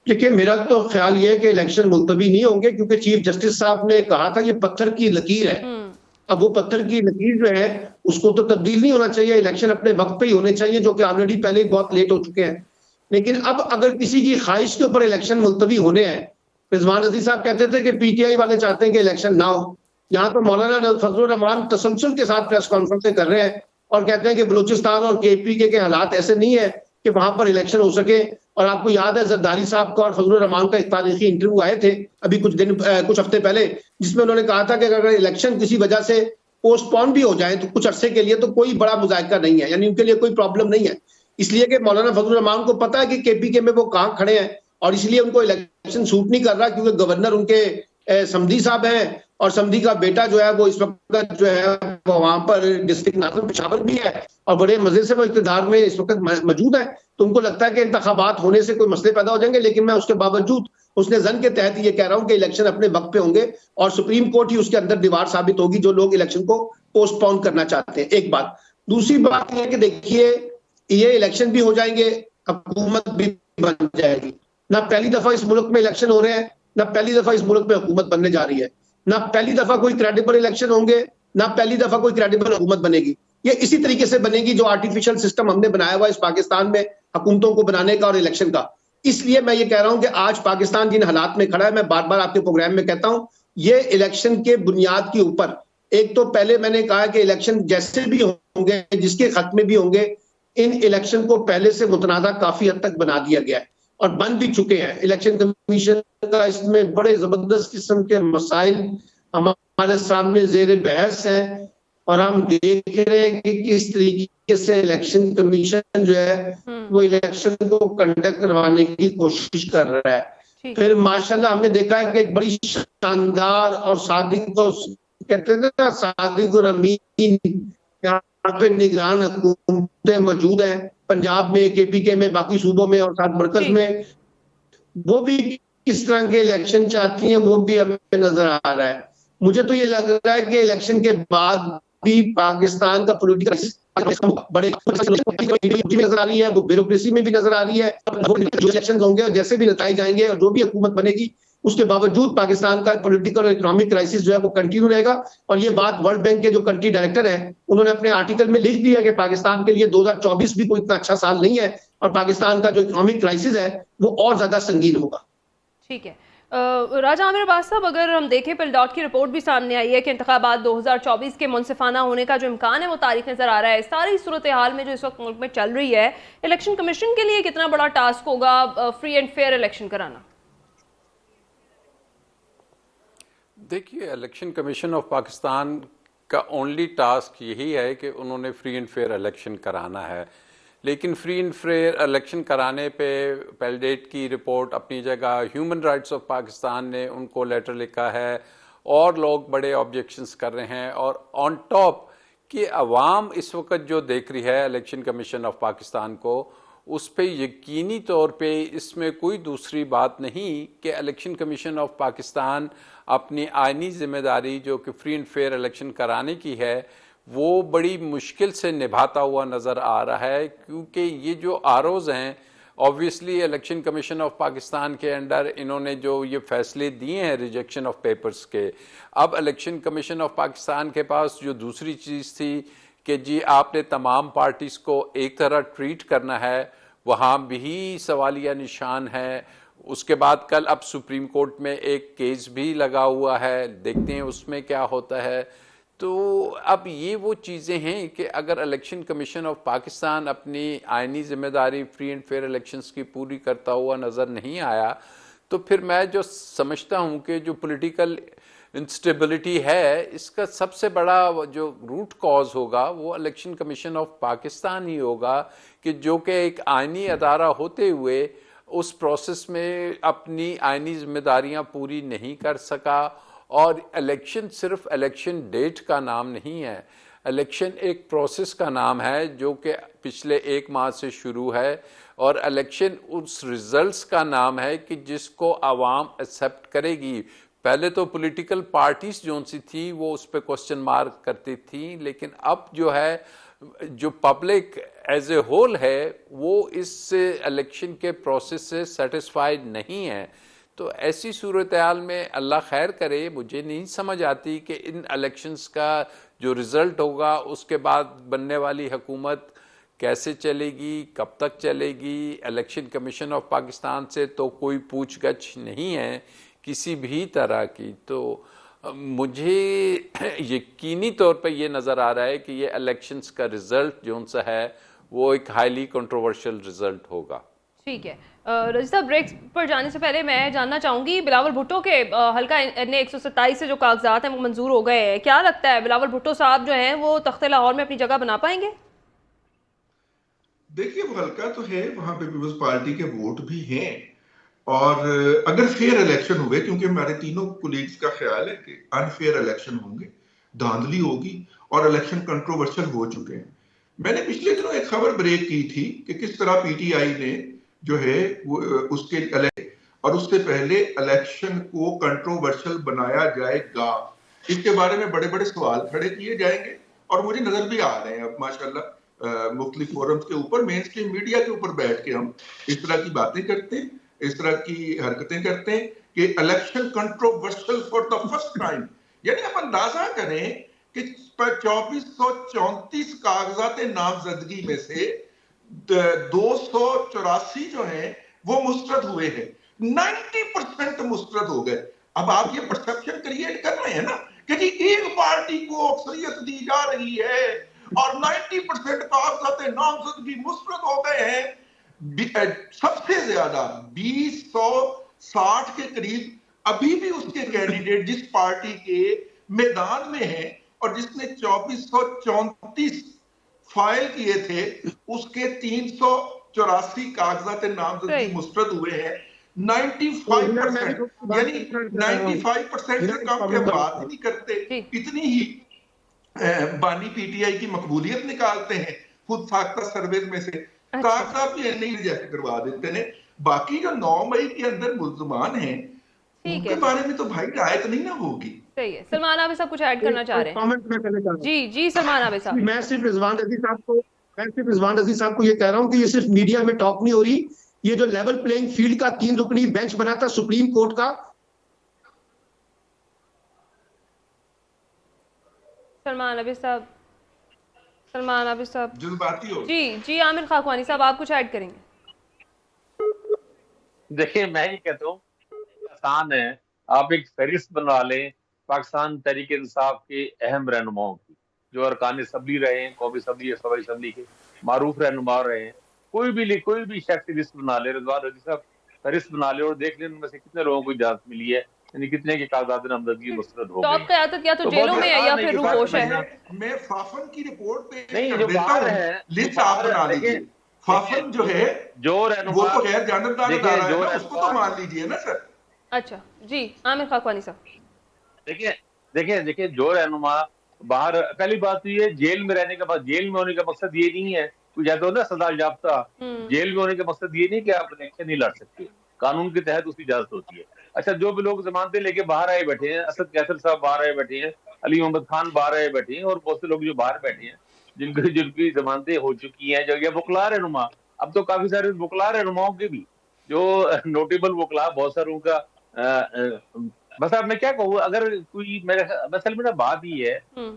देखिए, मेरा तो ख्याल ये है कि इलेक्शन मुलतवी नहीं होंगे, क्योंकि चीफ जस्टिस साहब ने कहा था ये पत्थर की लकीर है। अब वो पत्थर की लकीर जो है उसको तो तब्दील नहीं होना चाहिए, इलेक्शन अपने वक्त पे ही होने चाहिए, जो कि ऑलरेडी पहले ही बहुत लेट हो चुके हैं। लेकिन अब अगर किसी की ख्वाहिश के ऊपर इलेक्शन मुलतवी होने हैं, रिजवान नज़ीर साहब कहते थे कि पीटीआई वाले चाहते हैं कि इलेक्शन ना हो। यहाँ तो मौलाना फजलुर रहमान तसलसल के साथ प्रेस कॉन्फ्रेंस कर रहे हैं और कहते हैं कि बलूचिस्तान और KPK के हालात ऐसे नहीं है कि वहां पर इलेक्शन हो सके। और आपको याद है जरदारी साहब का और फजलुर रहमान का एक तारीखी इंटरव्यू आए थे अभी कुछ हफ्ते पहले, जिसमें उन्होंने कहा था कि अगर इलेक्शन किसी वजह से पोस्टपोन भी हो जाए तो कुछ अरसे के लिए तो कोई बड़ा मुजाहिदा नहीं है, यानी उनके लिए कोई प्रॉब्लम नहीं है। इसलिए कि मौलाना फजलुर रहमान को पता है कि KPK में वो कहाँ खड़े हैं और इसलिए उनको इलेक्शन सूट नहीं कर रहा, क्योंकि गवर्नर उनके समधी साहब हैं और समधी का बेटा जो है वो इस वक्त जो है वो वहां पर डिस्ट्रिक्ट नाज़िम पेशावर भी है और बड़े मजे से वो इक़्तिदार में इस वक्त मौजूद है। तो उनको लगता है कि इंतखाबात होने से कोई मसले पैदा हो जाएंगे, लेकिन मैं उसके बावजूद उसने जन के तहत ये कह रहा हूं कि इलेक्शन अपने वक्त पे होंगे और सुप्रीम कोर्ट ही उसके अंदर दीवार साबित होगी जो लोग इलेक्शन को पोस्टपोन करना चाहते हैं। एक बात। दूसरी बात यह है कि देखिए, ये इलेक्शन भी हो जाएंगे, हुकूमत भी बन जाएगी। ना पहली दफा इस मुल्क में इलेक्शन हो रहे हैं, ना पहली दफा इस मुल्क में हुकूमत बनने जा रही है, ना पहली दफा कोई क्रेडिबल इलेक्शन होंगे, ना पहली दफा कोई क्रेडिबल हुकूमत बनेगी। ये इसी तरीके से बनेगी जो आर्टिफिशियल सिस्टम हमने बनाया हुआ इस पाकिस्तान में हुकूमतों को बनाने का और इलेक्शन का। इसलिए मैं ये कह रहा हूं कि आज पाकिस्तान जिन हालात में खड़ा है, मैं बार बार आपके प्रोग्राम में कहता हूं, ये इलेक्शन के बुनियाद के ऊपर, एक तो पहले मैंने कहा कि इलेक्शन जैसे भी होंगे, जिसके खत में भी होंगे, इन इलेक्शन को पहले से मुतनाज़ा काफी हद तक बना दिया गया है और बन भी चुके हैं। इलेक्शन कमीशन का इसमें बड़े जबरदस्त किस्म के मसाइल हमारे सामने जेर बहस है और हम देख रहे हैं कि किस तरीके से इलेक्शन कमीशन जो है वो इलेक्शन को कंडक्ट करवाने की कोशिश कर रहा है। फिर माशाल्लाह हमने देखा है कि एक बड़ी शानदार और सादिक को कहते हैं ना, सादिक और अमीन यहाँ पे निगरान हुकूमतें मौजूद हैं, पंजाब में, KPK में, बाकी सूबों में और साथ मरकज में। वो भी किस तरह के इलेक्शन चाहती हैं वो भी हमें नजर आ रहा है। मुझे तो ये लग रहा है कि इलेक्शन के बाद भी पाकिस्तान का पॉलिटिकल बड़े नजर आ रही है, वो ब्यूरोक्रेसी में भी नजर आ रही है। जो इलेक्शन होंगे और जैसे भी नताइज आएंगे और जो भी हुकूमत बनेगी, उसके बावजूद पाकिस्तान का पॉलिटिकल और इकोनॉमिक क्राइसिस जो है वो कंटिन्यू रहेगा। और ये बात वर्ल्ड बैंक के जो कंट्री डायरेक्टर हैं उन्होंने अपने आर्टिकल में लिख दिया कि पाकिस्तान के लिए 2024 भी कोई इतना अच्छा साल नहीं है और पाकिस्तान का जो इकोनॉमिक क्राइसिस है वो और ज्यादा संगीन होगा। ठीक है राजा आमिर अब्बास साहब, अगर हम देखें पिलडॉट की रिपोर्ट भी सामने आई है कि इंतखाबात 2024 के मुनसिफाना होने का जो इम्कान है वो तारीख नजर आ रहा है। सारी सूरत हाल में जो इस वक्त मुल्क में चल रही है, इलेक्शन कमीशन के लिए कितना बड़ा टास्क होगा फ्री एंड फेयर इलेक्शन कराना? देखिए, इलेक्शन कमीशन ऑफ पाकिस्तान का ओनली टास्क यही है कि उन्होंने फ्री एंड फेयर इलेक्शन कराना है। लेकिन फ्री एंड फेयर इलेक्शन कराने पे पेलडेट की रिपोर्ट अपनी जगह, ह्यूमन राइट्स ऑफ पाकिस्तान ने उनको लेटर लिखा है और लोग बड़े ऑब्जेक्शंस कर रहे हैं। और ऑन टॉप कि अवाम इस वक्त जो देख रही है इलेक्शन कमीशन ऑफ पाकिस्तान को, उस पे यकीनी तौर पे इसमें कोई दूसरी बात नहीं कि इलेक्शन कमीशन ऑफ पाकिस्तान अपनी आइनी जिम्मेदारी जो कि फ्री एंड फेयर इलेक्शन कराने की है वो बड़ी मुश्किल से निभाता हुआ नज़र आ रहा है। क्योंकि ये जो आरओज़ हैं, obviously election commission of Pakistan के अंडर इन्होंने जो ये फैसले दिए हैं रिजेक्शन ऑफ पेपर्स के, अब इलेक्शन कमीशन ऑफ पाकिस्तान के पास जो दूसरी चीज़ थी कि जी आपने तमाम पार्टीज़ को एक तरह ट्रीट करना है, वहाँ भी सवालिया निशान है। उसके बाद कल अब सुप्रीम कोर्ट में एक केस भी लगा हुआ है, देखते हैं उसमें क्या होता है। तो अब ये वो चीज़ें हैं कि अगर इलेक्शन कमीशन ऑफ पाकिस्तान अपनी आइनी जिम्मेदारी फ्री एंड फेयर इलेक्शंस की पूरी करता हुआ नज़र नहीं आया, तो फिर मैं जो समझता हूँ कि जो पॉलिटिकल इंस्टेबिलिटी है, इसका सबसे बड़ा जो रूट कॉज होगा वो इलेक्शन कमीशन ऑफ पाकिस्तान ही होगा कि जो कि एक आइनी अदारा होते हुए उस प्रोसेस में अपनी आइनी जिम्मेदारियां पूरी नहीं कर सका। और इलेक्शन सिर्फ इलेक्शन डेट का नाम नहीं है, इलेक्शन एक प्रोसेस का नाम है जो कि पिछले 1 माह से शुरू है। और इलेक्शन उस रिजल्ट्स का नाम है कि जिसको आवाम एक्सेप्ट करेगी। पहले तो पॉलिटिकल पार्टीज जो सी थी वो उस पर क्वेश्चन मार्क करती थी, लेकिन अब जो है जो पब्लिक एज ए होल है वो इस इलेक्शन के प्रोसेस से सेटिस्फाइड नहीं है। तो ऐसी सूरत हाल में अल्लाह खैर करे, मुझे नहीं समझ आती कि इन इलेक्शंस का जो रिज़ल्ट होगा उसके बाद बनने वाली हुकूमत कैसे चलेगी, कब तक चलेगी। इलेक्शन कमीशन ऑफ पाकिस्तान से तो कोई पूछगछ नहीं है किसी भी तरह की। तो मुझे यकीनी तौर पे ये नज़र आ रहा है कि ये इलेक्शंस का रिज़ल्ट जो सा है वो एक हाईली कंट्रोवर्शियल रिज़ल्ट होगा। ठीक है रजी साहब, ब्रेक पर जाने से पहले मैं जानना चाहूँगी बिलावल भुट्टो के हल्का NA 127 से जो कागजात हैं वो मंजूर हो गए हैं, क्या लगता है बिलावल भुट्टो साहब जो हैं वो तख्ते लाहौर में अपनी जगह बना पाएंगे? देखिए, वो हल्का तो है, वहां पे पीपल्स पार्टी के वोट भी हैं और अगर फेयर इलेक्शन हुए, क्योंकि हमारे तीनों कोलीग्स का ख्याल है कि अनफेयर इलेक्शन होंगे, धांधली होगी और इलेक्शन कंट्रोवर्शियल हो चुके हैं। मैंने पिछले दिनों एक खबर ब्रेक की थी कि किस तरह PTI ने जो है वो उसके और उससे पहले इलेक्शन को कंट्रोवर्शियल बनाया जाएगा, इसके बारे में बड़े बड़े सवाल खड़े किए जाएंगे और मुझे नजर भी आ रहे हैं अब माशाल्लाह मुख्तलिफ फोरम्स के ऊपर, मेन स्ट्रीम मीडिया के ऊपर बैठ के हम इस तरह की बातें करते हैं, इस तरह की हरकतें करते हैं कि election controversial for the first time. यानी आप अंदाजा करें कि 2434 कागजात नामजदगी में से 284 जो हैं वो मुस्तरद हुए हैं, 90% मुस्तरद हो गए। अब आप ये परसेप्शन क्रिएट कर रहे हैं ना कि जी एक पार्टी को अक्सरियत दी जा रही है और 90% कागजात नामजदगी मुस्तरद हो गए हैं। सबसे ज्यादा 2060 के करीब अभी भी उसके कैंडिडेट जिस पार्टी के मैदान में है और जिसने 2434 फाइल किए थे उसके 384 कागजात नामजदगी मुस्तरद हुए हैं। 95% यानी 95% से कम के बात ही नहीं करते। इतनी ही बानी पीटीआई की मकबूलियत निकालते हैं खुद साख्ता सर्वे में से, कागजात भी नहीं रिजेक्ट करवा देते हैं। बाकी जो 9 मई के अंदर मुल्जमान हैं उनके बारे में तो भाई राय तो नहीं ना होगी। सही है। सलमान आबिद साहब कुछ ऐड करना चाह रहे हैं? कमेंट में करना चाह रहा हूं। जी जी सलमान आबिद साहब। मैं सिर्फ रिजवान रजी साहब को ये कह रहा हूं कि ये सिर्फ मीडिया में टॉक नहीं हो रही, ये जो लेवल प्लेइंग फील्ड का 3 रुकनी बेंच बना था सुप्रीम कोर्ट का। सलमान आबिद साहब जज्बाती हो। जी जी आमिर खाकवानी साहब आप कुछ ऐड करेंगे? देखिए मैं ये कहता हूँ आसान है, आप एक फहरिस्त बना लें पाकिस्तान तहरीक इंसाफ के अहम रहनुमाओं की, जो अरकान असम्बली रहे हैं, कौमी असम्बली या सूबाई असम्बली के मारूफ रहनुमा रहे हैं। कोई भी शख्स लिस्ट बना ले, रिजवान रजी साहब फहरिस्त बना ले और देख लें उनमें से कितने लोगों को इजाजत मिली है, यानी कितने के कागजात नामजदगी मुस्तरद हो गए। टॉप क़यादत या तो जेलों में है या फिर रूपोश है। मैं फाफन की रिपोर्ट पे नहीं, जो बाहर है लिस्ट आप बना लीजिए। फाफन जो है जो वो तो गैर जानबदार अदारा है ना, उसको तो मान लीजिए ना सर। अच्छा जी आमिर खाकवानी साहब। देखिए जो रहनुमा बाहर, पहली बात तो ये जेल में रहने के बाद, जेल में होने का मकसद ये नहीं है कोई कहते हो ना सदा याफ्ता, जेल में होने का मकसद ये नहीं कि आप इलेक्शन नहीं लड़ सकते, कानून के तहत उसकी इजाजत होती है। अच्छा, जो भी लोग जमानतें लेके बाहर आए बैठे हैं, असद कैसर साहब बाहर आए बैठे हैं, अली मोहम्मद खान बाहर आए बैठे हैं, और बहुत से लोग जो बाहर बैठे हैं जिनकी जमानतें हो चुकी हैं, जो ये वकला रहनुमा, अब तो काफी सारे वकला रहनुमाओं के भी जो नोटेबल वकला बहुत सारे उनका बस अब मैं क्या कहूँ, अगर कोई मेरे असल में ना बात ही है,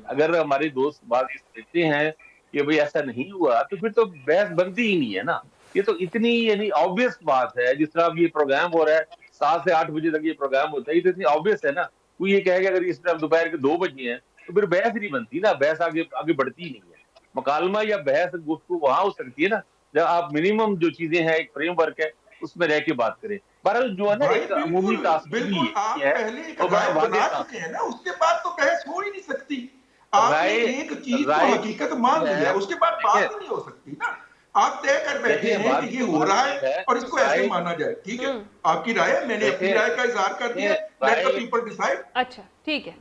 अगर हमारे दोस्त बात देखते हैं कि भाई ऐसा नहीं हुआ तो फिर तो बहस बनती ही नहीं है ना। ये तो इतनी यानी ऑब्वियस बात है, जिस तरह ये प्रोग्राम हो रहा है 7 से 8 बजे तक ये प्रोग्राम होता है, ये तो इतनी ऑब्वियस है ना। कोई ये कहेगा अगर इस टाइम दोपहर के 2 बजे हैं तो फिर बहस नहीं बनती ना, बहस आगे बढ़ती ही नहीं है। मुकालमा या बहस गुफ्तगू वहां हो सकती है ना जब आप मिनिमम जो चीजें हैं, एक फ्रेमवर्क है उसमें रह के बात करें। बहरहाल जो है ना एक अमूमी बिल्कुल आप पहले एक राय बना चुके हैं ना, उसके बाद तो बहस हो ही नहीं सकती। आपने एक चीज को हकीकत मान लिया, उसके बाद बात ही नहीं हो सकती ना। आप तय कर बैठे हैं कि ये हो रहा है और इसको ऐसे माना जाए। ठीक है, आपकी राय, मैंने अपनी राय का इजहार कर दिया, लेट द पीपल डिसाइड। अच्छा ठीक है,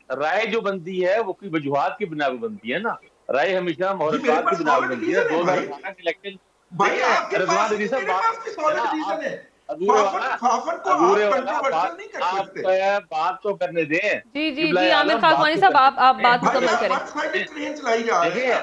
राय जो बनती है वो कोई वजूहात की बिना पे बनती है ना, राय हमेशा मोहरत की बिना पे बनती है। 2018 के इलेक्शन भाई आपके पास भी सॉलिड रीजन है, फाफन को आप कंट्रोवर्शियल नहीं कर सकते। आप बात तो करने दें। जी आमिर खाकवानी साहब आप बात मुकम्मल करें। ट्रेन चलाई जा रही है,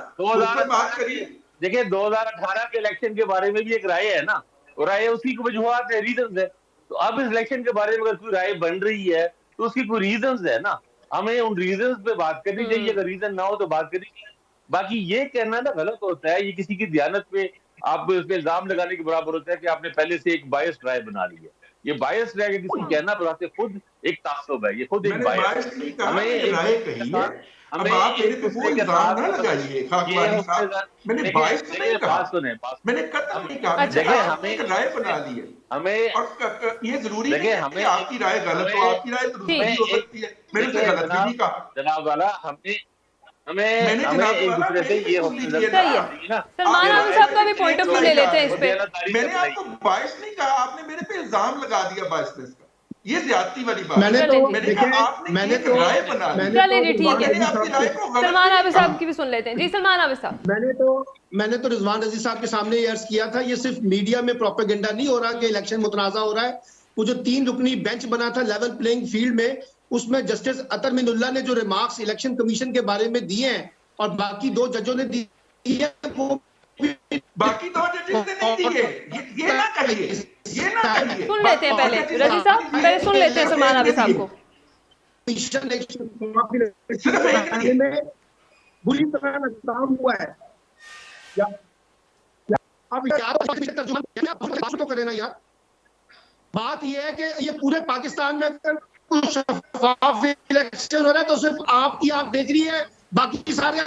2018 के इलेक्शन के बारे में भी एक राय है ना, और राय उसकी कोई वजूहात है, रीजन है। तो अब इस इलेक्शन के बारे में अगर कोई राय बन रही है तो उसकी कोई रीजन है ना, हमें उन रीजन पे बात करनी चाहिए। अगर रीजन ना हो तो बात करनी चाहिए। बाकी ये कहना ना गलत होता है, ये किसी की दियानत पे आप उस पे इल्जाम लगाने के बराबर होता है कि आपने पहले से एक बायस्ड राय बना ली है। ये बायस्ड राय किसी को कहना बताते खुद एक तासुब है, ये खुद एक बायस। हमें राय कही है, अब आप मेरे पे कोई इल्जाम ना लगाइए खाकवानी साहब, मैंने बायस नहीं कहा, मैंने कतई नहीं कहा। देखिए हमें एक राय बना ली है, हमें और ये जरूरी नहीं है कि आपकी राय गलत हो, आपकी राय दुरुस्त भी हो सकती है, मैंने उसे गलत भी नहीं कहा। जनाब वाला हमें एक दूसरे से ये सलमान आबिद साहब का भी पॉइंट ऑफ व्यू ले लेते हैं इस पे। मैंने आपको बायस नहीं कहा, आपने मेरे पे इल्जाम लगा दिया बायसनेस का, ये ज्यादती वाली बात। मैंने तो राय बना ली। चलिए जी ठीक है, सलमान आबिद साहब की भी सुन लेते हैं। जी सलमान आबिद साहब। मैंने तो रिजवान रजी साहब के सामने ये अर्ज किया था, ये सिर्फ मीडिया में प्रोपेगेंडा नहीं हो रहा कि इलेक्शन मुतनाज़ा हो रहा है। वो जो 3 रुकनी बेंच बना था लेवल प्लेइंग फील्ड में, उसमें जस्टिस अतर मिनुल्लाह ने जो रिमार्क्स इलेक्शन कमीशन के बारे में दिए हैं और बाकी 2 जजों ने दिए, वो बाकी 2 जजेस ने नहीं दिए, ये ना कहिए, ये ना कहिए। सुन लेते हैं पहले रजी साहब, पहले सुन लेते हैं सलमान आबिद साहब को। बुरी तरह नाकाम हुआ है अब यार तो करें ना यार। बात यह है कि ये पूरे पाकिस्तान में शफाफ इलेक्शन हो रहा है तो सिर्फ आपकी आंख देख रही है, बाकी सारे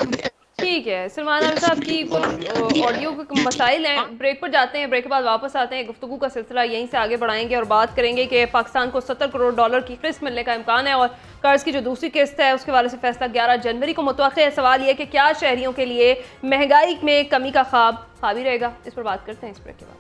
ठीक है, सलमान आमिर साहब की कुछ ऑडियो के मसाइल हैं, ब्रेक पर जाते हैं, ब्रेक के बाद वापस आते हैं, गुफ्तगू का सिलसिला यहीं से आगे बढ़ाएंगे और बात करेंगे कि पाकिस्तान को 70 करोड़ डॉलर की किस्त मिलने का इम्कान है और कर्ज की जो दूसरी किस्त है उसके वाले से फैसला 11 जनवरी को मुतवक्किल है। सवाल ये कि क्या शहरियों के लिए महंगाई में कमी का ख्वाब हावी रहेगा, इस पर बात करते हैं इस ब्रेक के बाद।